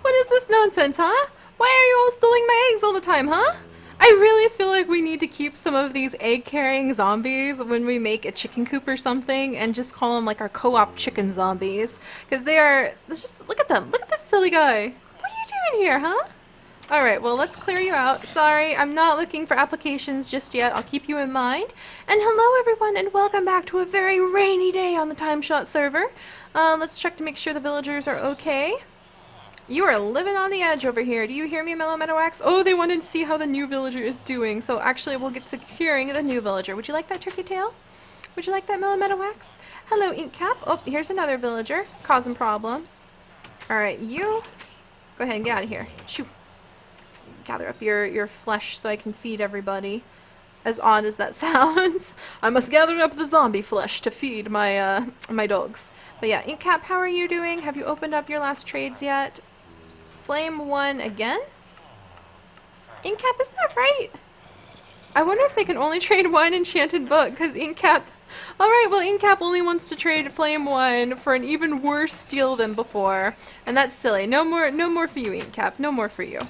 What is this nonsense, huh? Why are you all stealing my eggs all the time, huh? I really feel like we need to keep some of these egg-carrying zombies when we make a chicken coop or something and just call them like our co-op chicken zombies. Because they are, just look at them. Look at this silly guy. What are you doing here, huh? Alright, well, let's clear you out. Sorry, I'm not looking for applications just yet. I'll keep you in mind. And hello, everyone, and welcome back to a very rainy day on the Timeshot server. Let's check to make sure the villagers are okay. You are living on the edge over here. Do you hear me, Mellow Meadowwax? Oh, they wanted to see how the new villager is doing. So actually, we'll get to curing the new villager. Would you like that, Turkey Tail? Would you like that, Mellow Meadowwax? Hello, Inkcap. Oh, here's another villager causing problems. Alright, you go ahead and get out of here. Shoo. Gather up your flesh so I can feed everybody. As odd as that sounds. I must gather up the zombie flesh to feed my my dogs. But yeah, Inkcap, how are you doing? Have you opened up your last trades yet? Flame 1 again? Inkcap, is that right? I wonder if they can only trade one enchanted book, because Inkcap... Alright, well Inkcap only wants to trade Flame 1 for an even worse deal than before. And that's silly. No more for you, Inkcap. No more for you.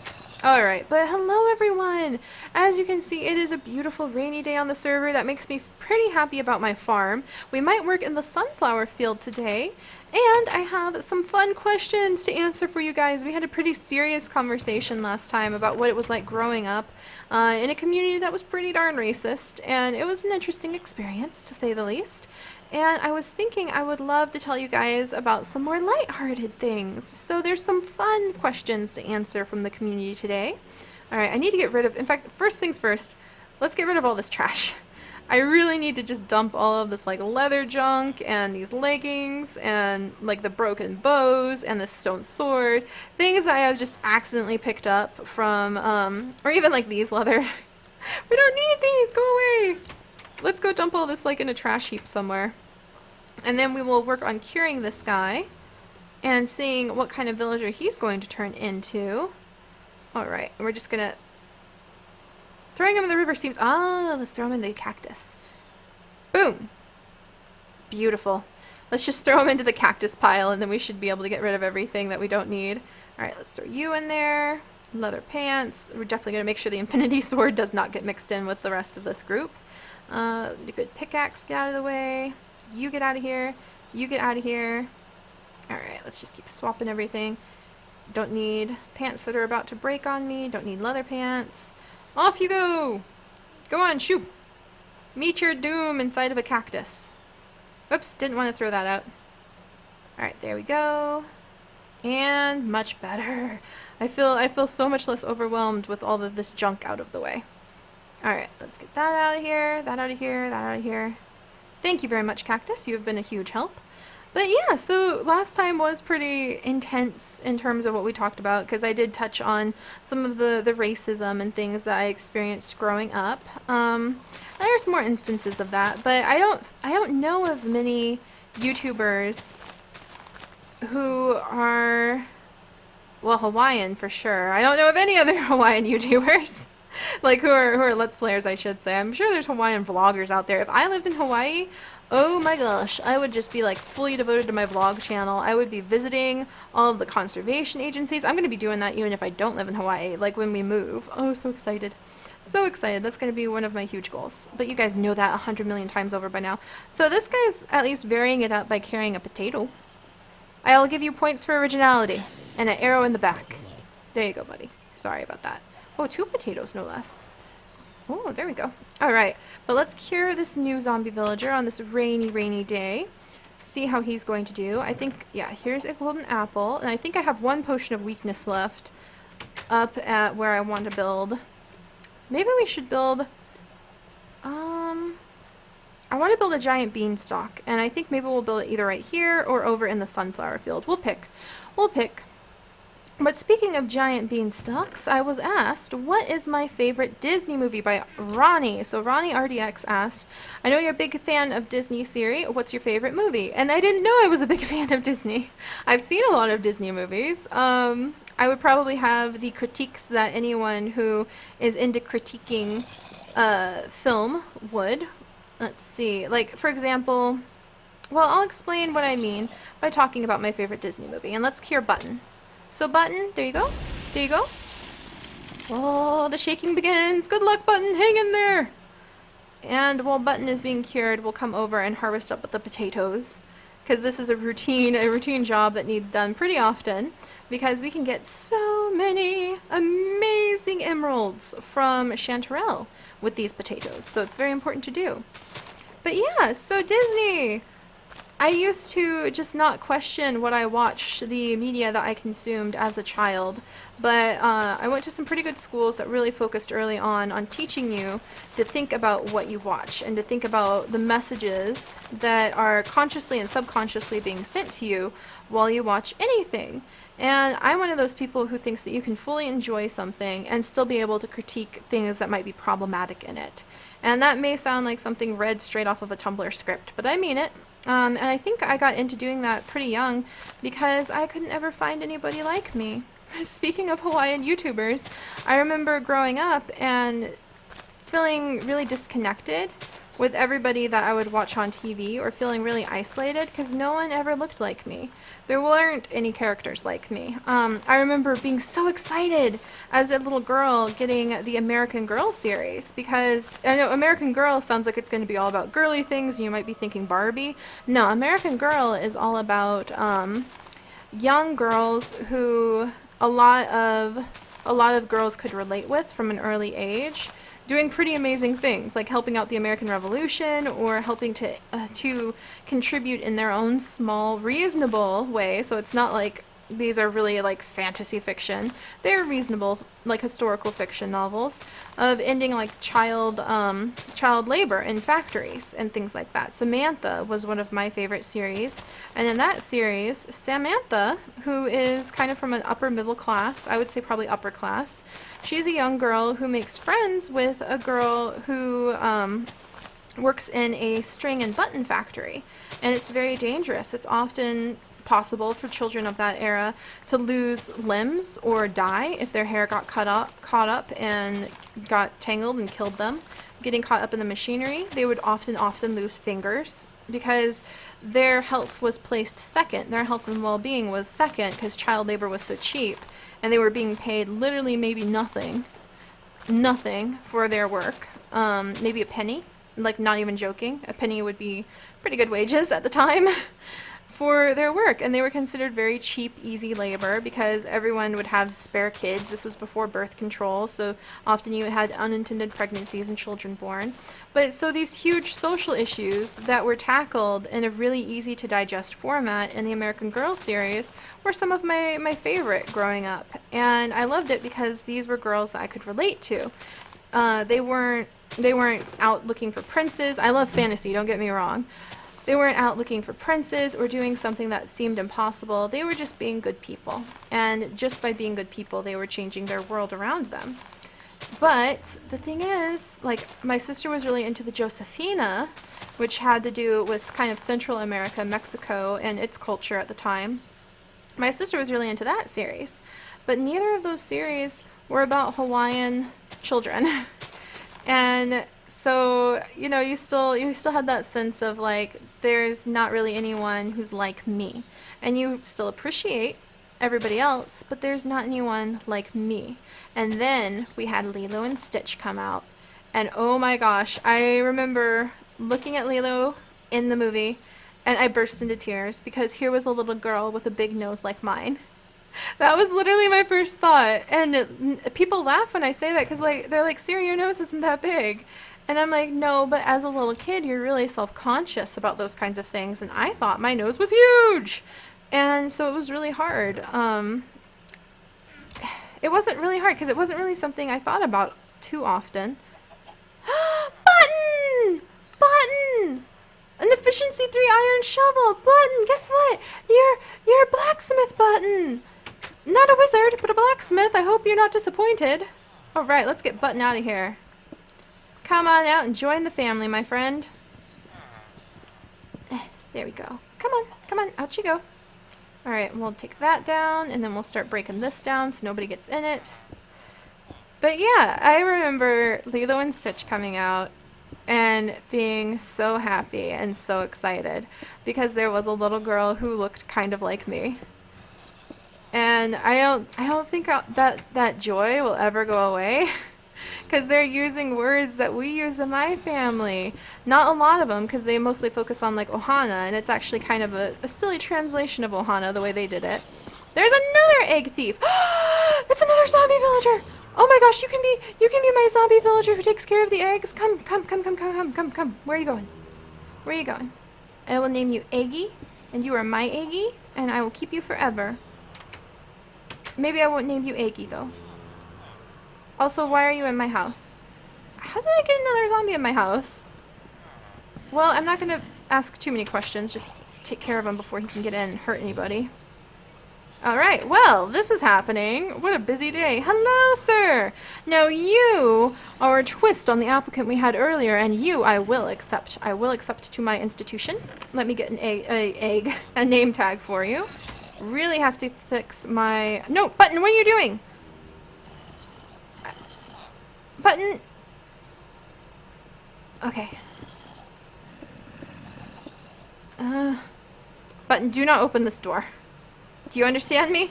Alright, but hello everyone! As you can see, it is a beautiful rainy day on the server. That makes me pretty happy about my farm. We might work in the sunflower field today. And I have some fun questions to answer for you guys. We had a pretty serious conversation last time about what it was like growing up in a community that was pretty darn racist. And it was an interesting experience, to say the least. And I was thinking I would love to tell you guys about some more lighthearted things. So there's some fun questions to answer from the community today. Alright, I need to get rid of... In fact, first things first, let's get rid of all this trash. I really need to just dump all of this like leather junk and these leggings and like the broken bows and the stone sword. Things that I have just accidentally picked up from, or even like these leather. We don't need these! Go away! Let's go dump all this like in a trash heap somewhere. And then we will work on curing this guy and seeing what kind of villager he's going to turn into. Alright, we're just gonna... Throwing him in the river seems... Ah, let's throw him in the cactus. Boom! Beautiful. Let's just throw him into the cactus pile and then we should be able to get rid of everything that we don't need. Alright, let's throw you in there. Leather pants. We're definitely going to make sure the infinity sword does not get mixed in with the rest of this group. A good pickaxe, get out of the way. You get out of here. You get out of here. Alright, let's just keep swapping everything. Don't need pants that are about to break on me. Don't need leather pants. Off you go! Go on, shoot! Meet your doom inside of a cactus. Oops, didn't want to throw that out. Alright, there we go. And much better. I feel so much less overwhelmed with all of this junk out of the way. Alright, let's get that out of here, that out of here, that out of here. Thank you very much, Cactus. You have been a huge help. But yeah, so last time was pretty intense in terms of what we talked about, because I did touch on some of the racism and things that I experienced growing up. There's more instances of that, but I don't know of many YouTubers who are, well, Hawaiian for sure. I don't know of any other Hawaiian YouTubers. Like who are Let's Players, I should say. I'm sure there's Hawaiian vloggers out there. If I lived in Hawaii, oh my gosh, I would just be like fully devoted to my vlog channel. I would be visiting all of the conservation agencies. I'm going to be doing that even if I don't live in Hawaii, like when we move. Oh, so excited. So excited. That's going to be one of my huge goals. But you guys know that 100 million times over by now. So this guy's at least varying it up by carrying a potato. I'll give you points for originality and an arrow in the back. There you go, buddy. Sorry about that. Oh, 2 potatoes, no less. Oh, there we go. Alright, but let's cure this new zombie villager on this rainy, rainy day. See how he's going to do. I think, yeah, here's a golden apple. And I think I have 1 potion of weakness left up at where I want to build. Maybe we should build... I want to build a giant beanstalk. And I think maybe we'll build it either right here or over in the sunflower field. We'll pick. We'll pick. But speaking of giant beanstalks, I was asked, what is my favorite Disney movie by Ronnie? So Ronnie RDX asked, I know you're a big fan of Disney, Seri. What's your favorite movie? And I didn't know I was a big fan of Disney. I've seen a lot of Disney movies. I would probably have the critiques that anyone who is into critiquing film would. Let's see. Like, for example, well, I'll explain what I mean by talking about my favorite Disney movie. And let's cure Button. So Button, there you go. There you go. Oh, the shaking begins. Good luck, Button. Hang in there. And while Button is being cured, we'll come over and harvest up the potatoes. Because this is a routine job that needs done pretty often. Because we can get so many amazing emeralds from chanterelle with these potatoes. So it's very important to do. But yeah, so Disney. I used to just not question what I watched, the media that I consumed as a child, but I went to some pretty good schools that really focused early on teaching you to think about what you watch and to think about the messages that are consciously and subconsciously being sent to you while you watch anything. And I'm one of those people who thinks that you can fully enjoy something and still be able to critique things that might be problematic in it. And that may sound like something read straight off of a Tumblr script, but I mean it. And I think I got into doing that pretty young because I couldn't ever find anybody like me. Speaking of Hawaiian YouTubers, I remember growing up and feeling really disconnected with everybody that I would watch on TV, or feeling really isolated because no one ever looked like me. There weren't any characters like me. I remember being so excited as a little girl getting the American Girl series, because I know American Girl sounds like it's going to be all about girly things. You might be thinking Barbie. No, American Girl is all about young girls who a lot of girls could relate with from an early age, doing pretty amazing things, like helping out the American Revolution or helping to contribute in their own small, reasonable way. So it's not like these are really like fantasy fiction. They're reasonable, like historical fiction novels of ending like child labor in factories and things like that. Samantha was one of my favorite series, and in that series, Samantha, who is kind of from an upper middle class, I would say probably upper class, she's a young girl who makes friends with a girl who works in a string and button factory, and it's very dangerous. It's often possible for children of that era to lose limbs or die if their hair got caught up and got tangled and killed them. Getting caught up in the machinery, they would often lose fingers because their health was placed second. Their health and well-being was second because child labor was so cheap, and they were being paid literally maybe nothing for their work. Maybe a penny, like not even joking. A penny would be pretty good wages at the time. For their work, and they were considered very cheap, easy labor because everyone would have spare kids. This was before birth control, so often you had unintended pregnancies and children born. But so these huge social issues that were tackled in a really easy to digest format in the American Girl series were some of my favorite growing up, and I loved it because these were girls that I could relate to. They weren't out looking for princes. I love fantasy, don't get me wrong. They weren't out looking for princes or doing something that seemed impossible. They were just being good people. And just by being good people, they were changing their world around them. But the thing is, like, my sister was really into the Josefina, which had to do with kind of Central America, Mexico, and its culture at the time. My sister was really into that series. But neither of those series were about Hawaiian children. And so, you know, you still had that sense of like, there's not really anyone who's like me. And you still appreciate everybody else, but there's not anyone like me. And then we had Lilo and Stitch come out. And oh my gosh, I remember looking at Lilo in the movie and I burst into tears because here was a little girl with a big nose like mine. That was literally my first thought. And people laugh when I say that because like they're like, Seri, your nose isn't that big. And I'm like, no, but as a little kid, you're really self-conscious about those kinds of things. And I thought my nose was huge. And so it was really hard. It wasn't really hard because it wasn't really something I thought about too often. Button! Button! An efficiency 3 iron shovel! Button, guess what? You're a blacksmith, Button! Not a wizard, but a blacksmith. I hope you're not disappointed. Alright, let's get Button out of here. Come on out and join the family, my friend. There we go. Come on, out you go. Alright, we'll take that down, and then we'll start breaking this down so nobody gets in it. But yeah, I remember Lilo and Stitch coming out and being so happy and so excited because there was a little girl who looked kind of like me. And I don't think that joy will ever go away. Because they're using words that we use in my family. Not a lot of them, because they mostly focus on like Ohana, and it's actually kind of a silly translation of Ohana the way they did it. There's another egg thief. It's another zombie villager. Oh my gosh, you can be my zombie villager who takes care of the eggs. Come. Where are you going? Where are you going? I will name you Eggy, and you are my Eggy, and I will keep you forever. Maybe I won't name you Eggy though. Also, why are you in my house? How did I get another zombie in my house? Well, I'm not gonna ask too many questions. Just take care of him before he can get in and hurt anybody. Alright, well, this is happening. What a busy day. Hello, sir! Now you are a twist on the applicant we had earlier, and you I will accept. I will accept to my institution. Let me get a name tag for you. Really have to fix my... No, Button, what are you doing? Button! Okay. Button, do not open this door. Do you understand me?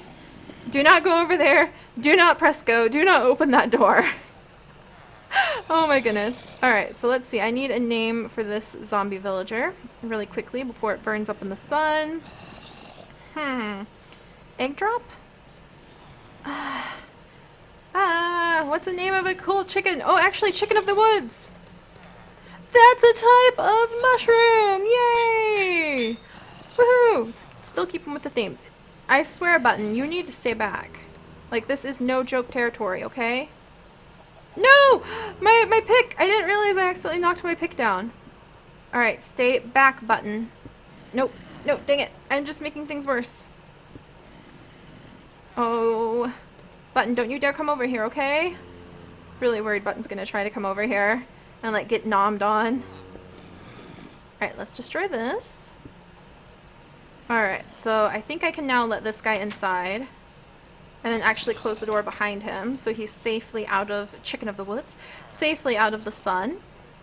Do not go over there. Do not press go. Do not open that door. Oh my goodness. Alright, so let's see. I need a name for this zombie villager really quickly before it burns up in the sun. Egg drop? What's the name of a cool chicken? Oh, actually, chicken of the woods. That's a type of mushroom. Yay! Woohoo! Still keeping with the theme. I swear, Button, you need to stay back. Like, this is no joke territory, okay? No! My pick! I didn't realize I accidentally knocked my pick down. Alright, stay back, Button. Nope. No, dang it. I'm just making things worse. Oh. Button, don't you dare come over here, okay? Really worried Button's gonna try to come over here and, like, get nommed on. Alright, let's destroy this. Alright, so I think I can now let this guy inside and then actually close the door behind him so he's safely out of chicken of the woods, safely out of the sun.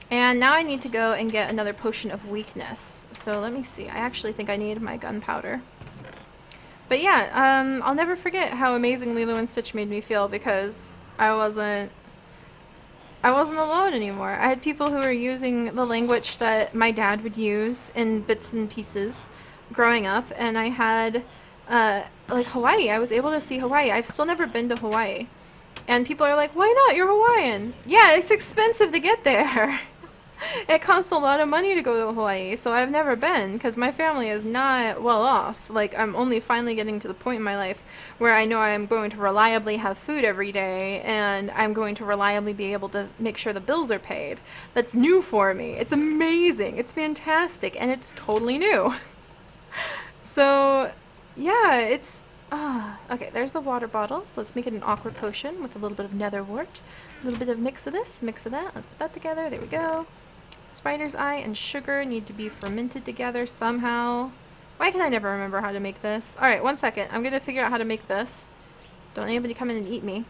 And now I need to go and get another potion of weakness. So let me see. I actually think I need my gunpowder. But yeah, I'll never forget how amazing Lilo and Stitch made me feel because I wasn't alone anymore. I had people who were using the language that my dad would use in bits and pieces growing up, and I had like Hawaii. I was able to see Hawaii. I've still never been to Hawaii. And people are like, why not? You're Hawaiian. Yeah, it's expensive to get there. It costs a lot of money to go to Hawaii, so I've never been because my family is not well off. Like, I'm only finally getting to the point in my life where I know I'm going to reliably have food every day and I'm going to reliably be able to make sure the bills are paid. That's new for me. It's amazing. It's fantastic, and it's totally new. So, yeah, it's... okay, there's the water bottles. Let's make it an awkward potion with a little bit of nether wart. A little bit of mix of this, mix of that. Let's put that together. There we go. Spider's eye and sugar need to be fermented together somehow. Why can I never remember how to make this? Alright, 1 second. I'm gonna figure out how to make this. Don't anybody come in and eat me.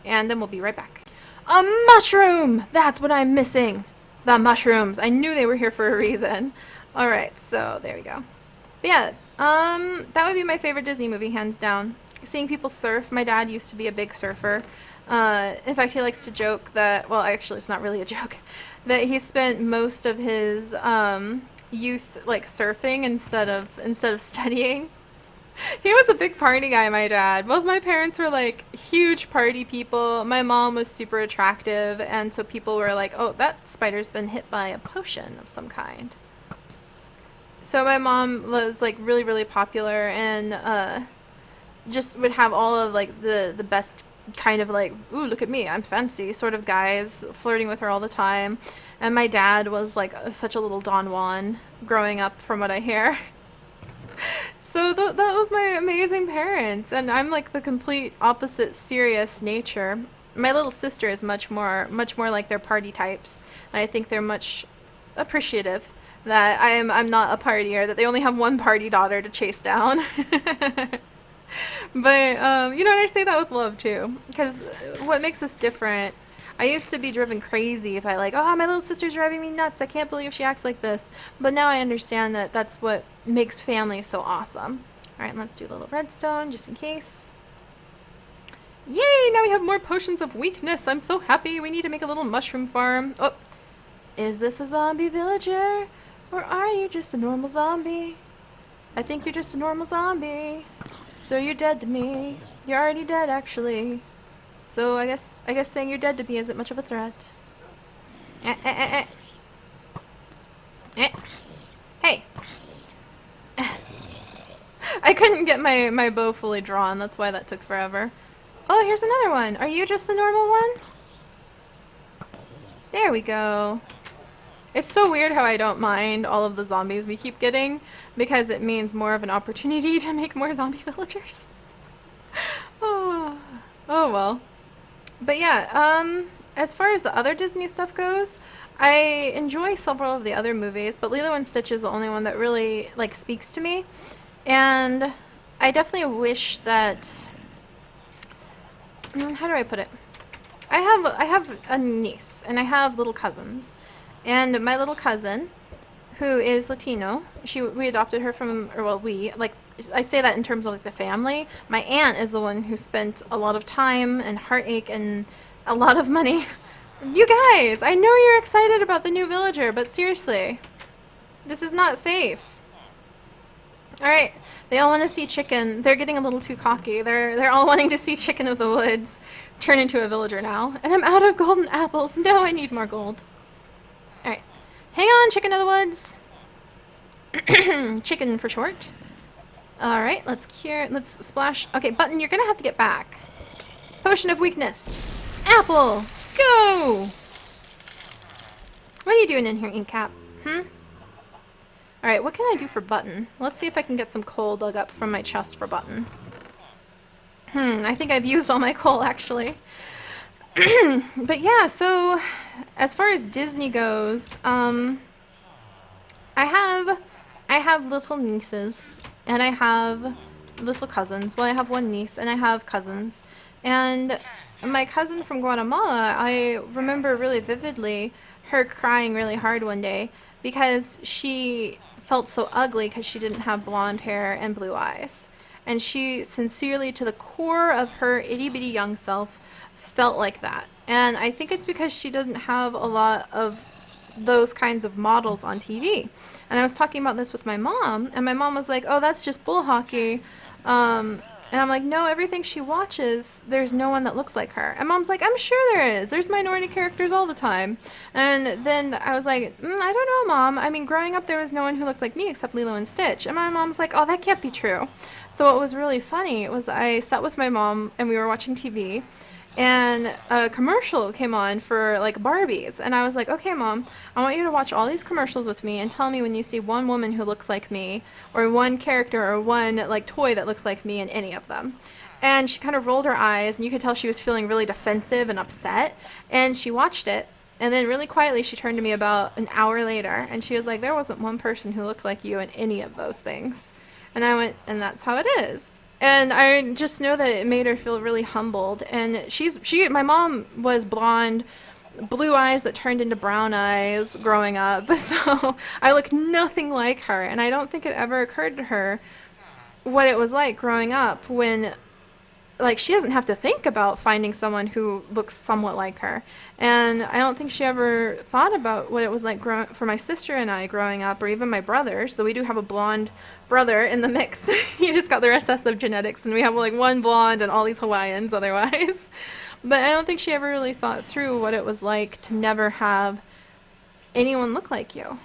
And then we'll be right back. A mushroom! That's what I'm missing. The mushrooms. I knew they were here for a reason. Alright, so there we go. But yeah, that would be my favorite Disney movie, hands down. Seeing people surf. My dad used to be a big surfer. In fact, he likes to joke that, well, actually, it's not really a joke, that he spent most of his youth like surfing instead of studying. He was a big party guy, my dad. Both my parents were like huge party people. My mom was super attractive, and so people were like, "Oh, that spider's been hit by a potion of some kind." So my mom was like really, really popular, and just would have all of like the best kind of like, ooh, look at me, I'm fancy sort of guys flirting with her all the time. And my dad was like such a little Don Juan growing up, from what I hear. So that was my amazing parents, and I'm like the complete opposite serious nature. My little sister is much more like their party types, and I think they're much appreciative that I'm not a partier, that they only have one party daughter to chase down. But, you know, and I say that with love, too. Because what makes us different... I used to be driven crazy if I like, oh, my little sister's driving me nuts. I can't believe she acts like this. But now I understand that that's what makes family so awesome. Alright, let's do a little redstone, just in case. Yay, now we have more potions of weakness. I'm so happy. We need to make a little mushroom farm. Oh, is this a zombie villager? Or are you just a normal zombie? I think you're just a normal zombie. So you're dead to me. You're already dead, actually. So I guess saying you're dead to me isn't much of a threat. Eh, eh, eh, eh. Eh. Hey. I couldn't get my bow fully drawn. That's why that took forever. Oh, here's another one. Are you just a normal one? There we go. It's so weird how I don't mind all of the zombies we keep getting, because it means more of an opportunity to make more zombie villagers. Oh, oh well. But yeah, as far as the other Disney stuff goes, I enjoy several of the other movies, but Lilo and Stitch is the only one that really, like, speaks to me. And I definitely wish that... how do I put it? I have a niece, and I have little cousins. And my little cousin, who is Latino, we adopted her from, or well, like, I say that in terms of like the family. My aunt is the one who spent a lot of time and heartache and a lot of money. You guys, I know you're excited about the new villager, but seriously, this is not safe. Alright, they all want to see Chicken. They're getting a little too cocky. They're all wanting to see Chicken of the Woods turn into a villager now. And I'm out of golden apples. No, I need more gold. Alright. Hang on, Chicken of the Woods. Chicken for short. Alright, let's splash. Okay, Button, you're gonna have to get back. Potion of weakness. Apple! Go! What are you doing in here, Inkcap? Alright, what can I do for Button? Let's see if I can get some coal dug up from my chest for Button. I think I've used all my coal, actually. But yeah, so as far as Disney goes, I have little nieces, and I have little cousins. Well, I have one niece, and I have cousins. And my cousin from Guatemala, I remember really vividly her crying really hard one day because she felt so ugly because she didn't have blonde hair and blue eyes. And she sincerely, to the core of her itty-bitty young self, felt like that. And I think it's because she doesn't have a lot of those kinds of models on TV. And I was talking about this with my mom, and my mom was like, oh, that's just bull hockey. And I'm like, no, everything she watches, there's no one that looks like her. And Mom's like, I'm sure there is. There's minority characters all the time. And then I was like, I don't know, Mom. I mean, growing up, there was no one who looked like me except Lilo and Stitch. And my mom's like, oh, that can't be true. So what was really funny was I sat with my mom, and we were watching TV. And a commercial came on for like Barbies, and I was like, okay, Mom, I want you to watch all these commercials with me and tell me when you see one woman who looks like me, or one character or one like toy that looks like me in any of them. And she kind of rolled her eyes, and you could tell she was feeling really defensive and upset, and she watched it, and then really quietly she turned to me about an hour later, and she was like, there wasn't one person who looked like you in any of those things. And I went, and that's how it is. And I just know that it made her feel really humbled. And my mom was blonde, blue eyes that turned into brown eyes growing up. So I look nothing like her. And I don't think it ever occurred to her what it was like growing up when, like, she doesn't have to think about finding someone who looks somewhat like her. And I don't think she ever thought about what it was like for my sister and I growing up, or even my brothers, though we do have a blonde brother in the mix. He just got the recessive genetics, and we have like one blonde and all these Hawaiians otherwise. But I don't think she ever really thought through what it was like to never have anyone look like you.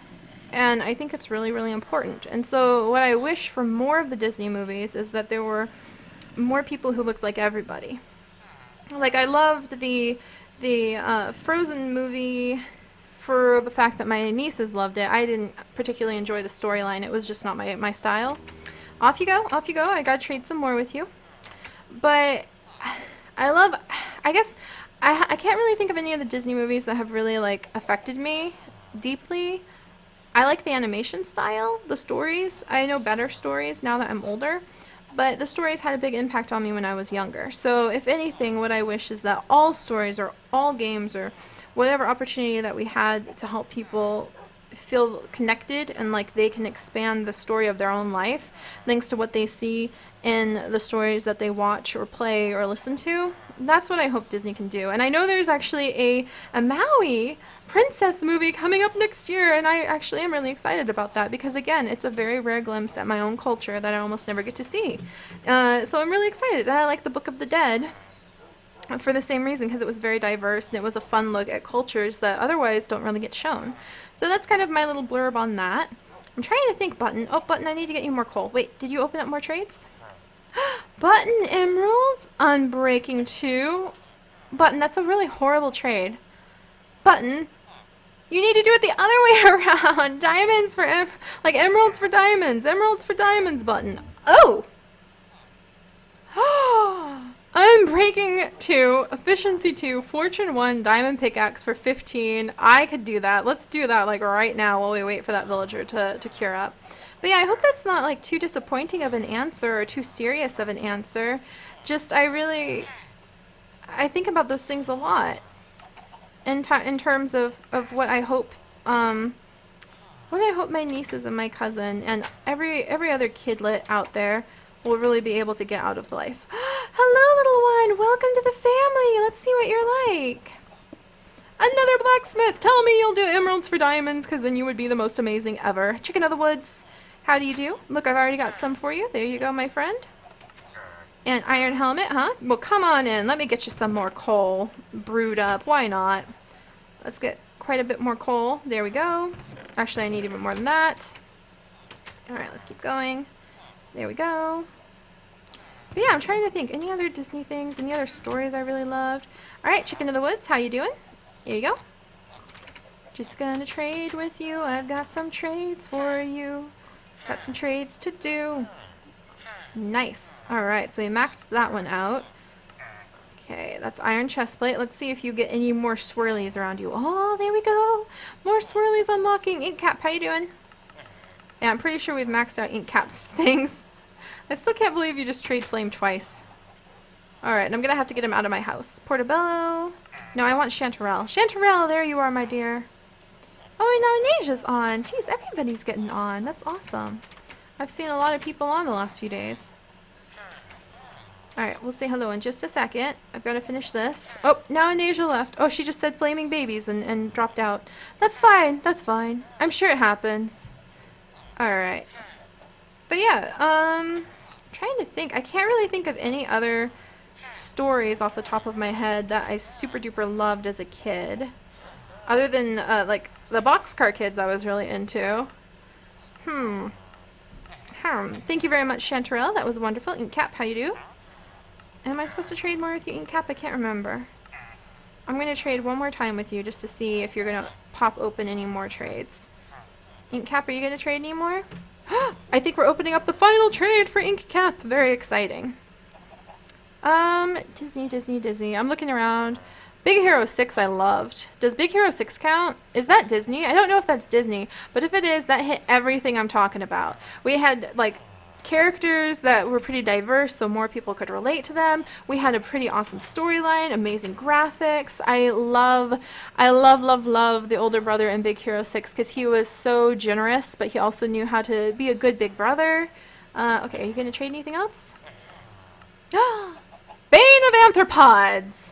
And I think it's really, really important. And so what I wish for more of the Disney movies is that there were more people who looked like everybody. Like, I loved the Frozen movie for the fact that my nieces loved it. I didn't particularly enjoy the storyline. It was just not my style. Off you go, off you go. I gotta trade some more with you. But I guess I can't really think of any of the Disney movies that have really like affected me deeply. I like the animation style, the stories. I know better stories now that I'm older. But the stories had a big impact on me when I was younger. So if anything, what I wish is that all stories or all games or whatever opportunity that we had to help people feel connected and like they can expand the story of their own life thanks to what they see in the stories that they watch or play or listen to, That's what I hope Disney can do. And I know there's actually a Maui princess movie coming up next year, and I actually am really excited about that because, again, it's a very rare glimpse at my own culture that I almost never get to see. So I'm really excited. And I like the Book of the Dead for the same reason, because it was very diverse and it was a fun look at cultures that otherwise don't really get shown. So that's kind of my little blurb on that. I'm trying to think, Button. Oh, Button, I need to get you more coal. Wait, did you open up more trades? Button emeralds, unbreaking 2. Button, that's a really horrible trade. Button, you need to do it the other way around. Diamonds for like emeralds for diamonds, Button. Oh. Unbreaking 2, efficiency 2, fortune 1, diamond pickaxe for 15. I could do that. Let's do that like right now while we wait for that villager to cure up. But yeah, I hope that's not like too disappointing of an answer or too serious of an answer. Just I think about those things a lot in terms of what I hope my nieces and my cousin and every other kidlet out there will really be able to get out of life. Hello, little one. Welcome to the family. Let's see what you're like. Another blacksmith. Tell me you'll do emeralds for diamonds, because then you would be the most amazing ever. Chicken of the woods. How do you do? Look, I've already got some for you. There you go, my friend. And iron helmet, huh? Well, come on in. Let me get you some more coal brewed up. Why not? Let's get quite a bit more coal. There we go. Actually, I need even more than that. All right, let's keep going. There we go. But yeah, I'm trying to think. Any other Disney things? Any other stories I really loved? All right, Chicken of the Woods, how you doing? Here you go. Just gonna trade with you. I've got some trades for you. Got some trades to do. Nice. All right, so we maxed that one out. Okay, that's iron chestplate. Let's see if you get any more swirlies around you. Oh, there we go. More swirlies unlocking. Ink Cap, how you doing? Yeah, I'm pretty sure we've maxed out Ink Cap's things. I still can't believe you just trade flame twice. Alright, and I'm gonna have to get him out of my house. Portobello. No, I want Chanterelle. Chanterelle, there you are, my dear. Oh, and now Anasia's on. Jeez, everybody's getting on. That's awesome. I've seen a lot of people on the last few days. Alright, we'll say hello in just a second. I've got to finish this. Oh, now Anasia left. Oh, she just said flaming babies and dropped out. That's fine. That's fine. I'm sure it happens. Alright. But yeah, trying to think. I can't really think of any other stories off the top of my head that I super duper loved as a kid. Other than, like, the Boxcar Kids I was really into. Thank you very much, Chanterelle. That was wonderful. Inkcap, how you do? Am I supposed to trade more with you, Inkcap? I can't remember. I'm going to trade one more time with you just to see if you're going to pop open any more trades. Inkcap, are you going to trade any more? I think we're opening up the final trade for Inkcap. Very exciting. Disney. I'm looking around. Big Hero 6 I loved. Does Big Hero 6 count? Is that Disney? I don't know if that's Disney, but if it is, that hit everything I'm talking about. We had, like, characters that were pretty diverse so more people could relate to them. We had a pretty awesome storyline, amazing graphics. I love the older brother in Big Hero 6 because he was so generous, but he also knew how to be a good big brother. Okay, are you going to trade anything else? Bane of Arthropods!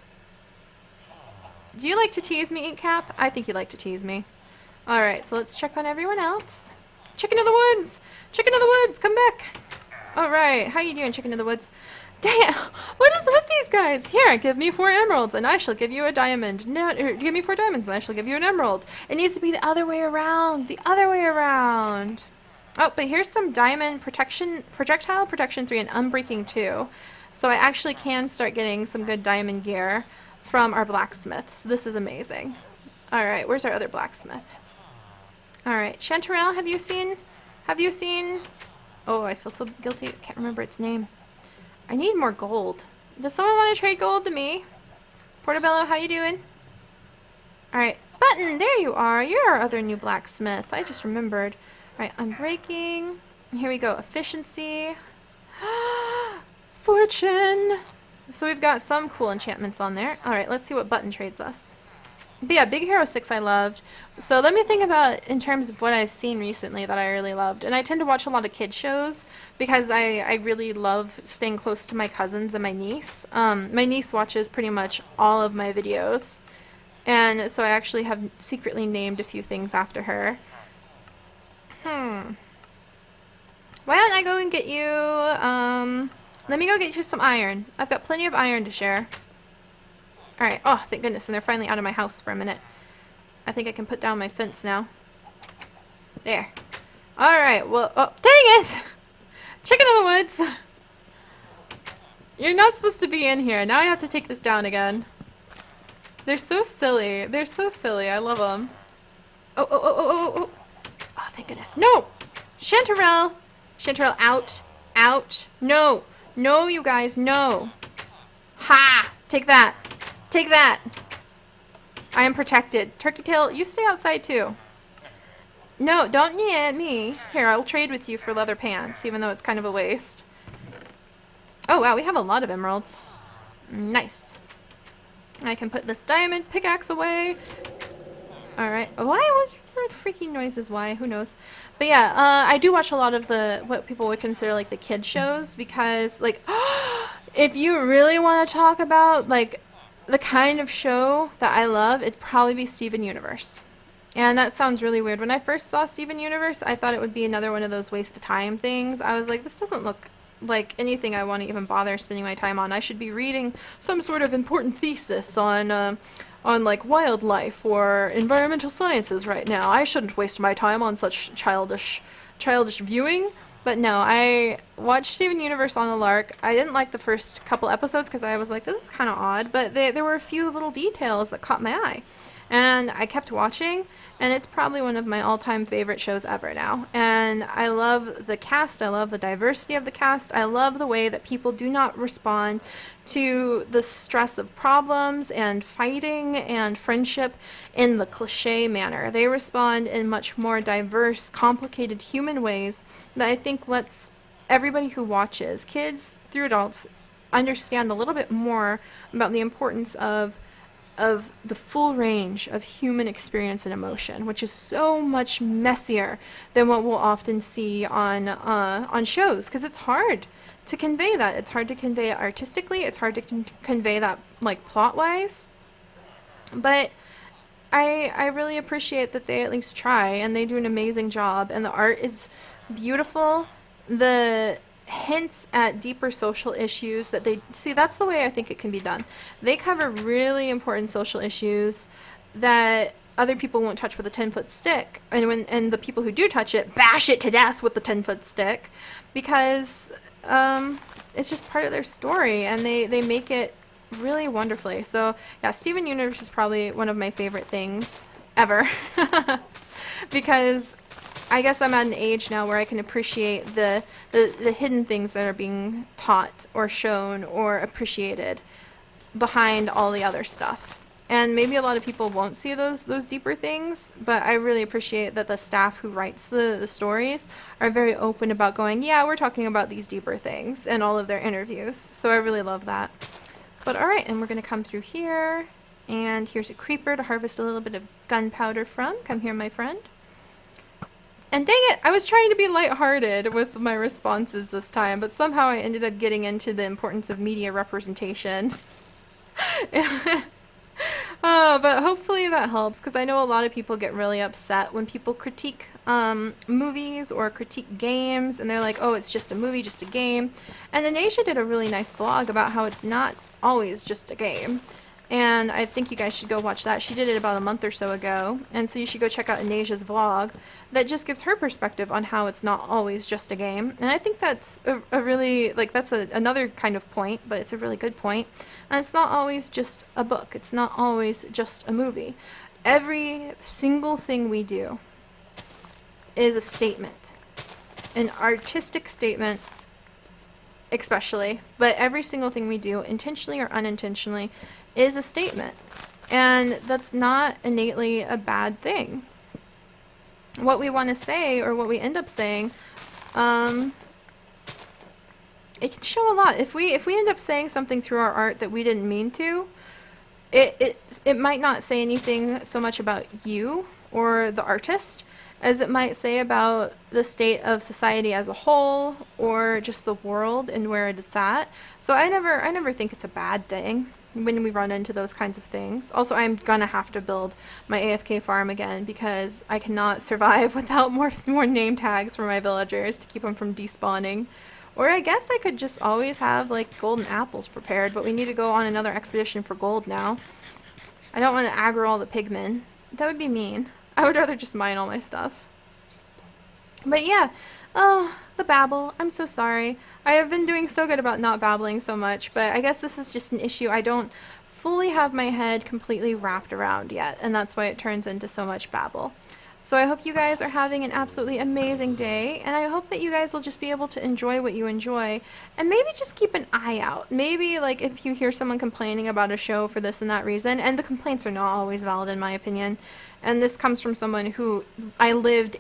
Do you like to tease me, Inkcap? I think you like to tease me. Alright, so let's check on everyone else. Chicken of the Woods! Chicken of the Woods, come back! Alright, how you doing, Chicken of the Woods? Damn! What is with these guys? Here, give me 4 emeralds, and I shall give you a diamond. No, give me 4 diamonds, and I shall give you an emerald. It needs to be the other way around. The other way around. Oh, but here's some diamond protection, projectile protection 3 and unbreaking 2. So I actually can start getting some good diamond gear from our blacksmiths. This is amazing. Alright, where's our other blacksmith? Alright, Chanterelle, have you seen? Oh, I feel so guilty. I can't remember its name. I need more gold. Does someone want to trade gold to me? Portobello, how you doing? Alright, Button, there you are. You're our other new blacksmith. I just remembered. Alright, unbreaking. Here we go. Efficiency. Fortune. So we've got some cool enchantments on there. Alright, let's see what Button trades us. But yeah, Big Hero 6 I loved. So let me think about in terms of what I've seen recently that I really loved. And I tend to watch a lot of kid shows because I really love staying close to my cousins and my niece. My niece watches pretty much all of my videos. And so I actually have secretly named a few things after her. Hmm. Why don't I go and get you, let me go get you some iron. I've got plenty of iron to share. Alright, oh, thank goodness, and they're finally out of my house for a minute. I think I can put down my fence now. There. Alright, well, oh, dang it! Chicken of the woods! You're not supposed to be in here. Now I have to take this down again. They're so silly. They're so silly. I love them. Oh, oh, oh, oh, oh, oh. Oh, thank goodness. No! Chanterelle! Chanterelle, out. Out. No. No, you guys, no. Ha! Take that. Take that. I am protected. Turkey tail, you stay outside too. No, don't at me. Here, I'll trade with you for leather pants, even though it's kind of a waste. Oh, wow, we have a lot of emeralds. Nice. I can put this diamond pickaxe away. Alright. Why? What some freaking noises? Why? Who knows? But yeah, I do watch a lot of what people would consider like the kid shows because, like, if you really want to talk about, like, the kind of show that I love, it'd probably be Steven Universe. And that sounds really weird. When I first saw Steven Universe, I thought it would be another one of those waste of time things. I was like, this doesn't look like anything I want to even bother spending my time on. I should be reading some sort of important thesis on like wildlife or environmental sciences right now. I shouldn't waste my time on such childish viewing. But no, I watched Steven Universe on the lark. I didn't like the first couple episodes because I was like, this is kind of odd. But there were a few little details that caught my eye. And I kept watching, and it's probably one of my all-time favorite shows ever now. And I love the cast. I love the diversity of the cast. I love the way that people do not respond to the stress of problems and fighting and friendship in the cliche manner. They respond in much more diverse, complicated human ways that I think lets everybody who watches, kids through adults, understand a little bit more about the importance of the full range of human experience and emotion, which is so much messier than what we'll often see on shows, because it's hard to convey that. It's hard to convey it artistically. It's hard to convey that, like, plot-wise. But I really appreciate that they at least try, and they do an amazing job, and the art is beautiful. The hints at deeper social issues that they see, that's the way I think it can be done. They cover really important social issues that other people won't touch with a 10-foot stick, and the people who do touch it bash it to death with the 10-foot stick because it's just part of their story, and they make it really wonderfully. So yeah, Steven Universe is probably one of my favorite things ever because I guess I'm at an age now where I can appreciate the hidden things that are being taught or shown or appreciated behind all the other stuff. And maybe a lot of people won't see those deeper things, but I really appreciate that the staff who writes the stories are very open about going, yeah, we're talking about these deeper things in all of their interviews. So I really love that. But alright, and we're going to come through here, and here's a creeper to harvest a little bit of gunpowder from. Come here, my friend. And dang it, I was trying to be lighthearted with my responses this time, but somehow I ended up getting into the importance of media representation. But hopefully that helps, because I know a lot of people get really upset when people critique movies or critique games, and they're like, oh, it's just a movie, just a game. And Anisha did a really nice vlog about how it's not always just a game. And I think you guys should go watch that. She did it about a month or so ago. And so you should go check out Anasia's vlog. That just gives her perspective on how it's not always just a game. And I think that's a really, like, that's another kind of point, but it's a really good point. And it's not always just a book. It's not always just a movie. Every single thing we do is a statement. An artistic statement, especially. But every single thing we do, intentionally or unintentionally, is a statement, and that's not innately a bad thing. What we want to say, or what we end up saying, it can show a lot. If we end up saying something through our art that we didn't mean to, it might not say anything so much about you or the artist as it might say about the state of society as a whole or just the world and where it's at. So I never think it's a bad thing when we run into those kinds of things. Also, I'm gonna have to build my AFK farm again because I cannot survive without more name tags for my villagers to keep them from despawning. Or I guess I could just always have like golden apples prepared, but we need to go on another expedition for gold now. I don't want to aggro all the pigmen. That would be mean. I would rather just mine all my stuff. But yeah, oh, the babble. I'm so sorry. I have been doing so good about not babbling so much, but I guess this is just an issue I don't fully have my head completely wrapped around yet, and that's why it turns into so much babble. So I hope you guys are having an absolutely amazing day, and I hope that you guys will just be able to enjoy what you enjoy, and maybe just keep an eye out. Maybe, like, if you hear someone complaining about a show for this and that reason, and the complaints are not always valid in my opinion, and this comes from someone who I literally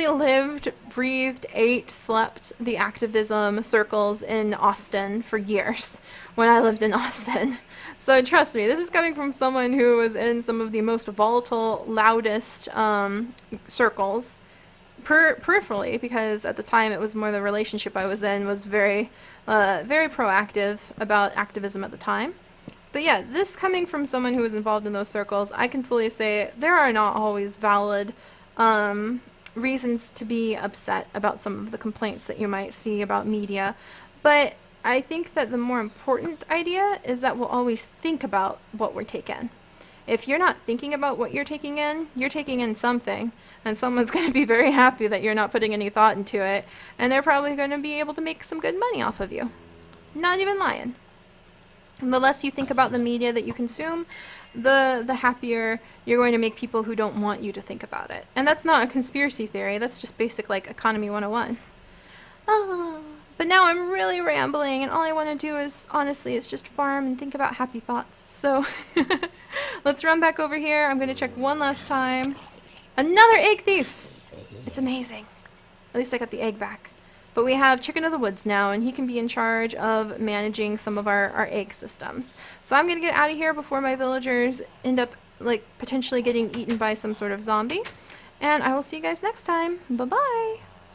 lived, breathed, ate, slept the activism circles in Austin for years when I lived in Austin. So trust me, this is coming from someone who was in some of the most volatile, loudest circles peripherally, because at the time it was more the relationship I was in was very proactive about activism at the time. But yeah, this coming from someone who was involved in those circles, I can fully say there are not always valid reasons to be upset about some of the complaints that you might see about media. But I think that the more important idea is that we'll always think about what we're taking. If you're not thinking about what you're taking in something, and someone's going to be very happy that you're not putting any thought into it, and they're probably going to be able to make some good money off of you. Not even lying. And the less you think about the media that you consume, the happier you're going to make people who don't want you to think about it. And that's not a conspiracy theory, that's just basic, like, economy 101. Oh, but now I'm really rambling, and all I want to do is, honestly, is just farm and think about happy thoughts. So, let's run back over here. I'm going to check one last time. Another egg thief! It's amazing. At least I got the egg back. But we have Chicken of the Woods now, and he can be in charge of managing some of our egg systems. So I'm going to get out of here before my villagers end up, like, potentially getting eaten by some sort of zombie. And I will see you guys next time. Bye-bye!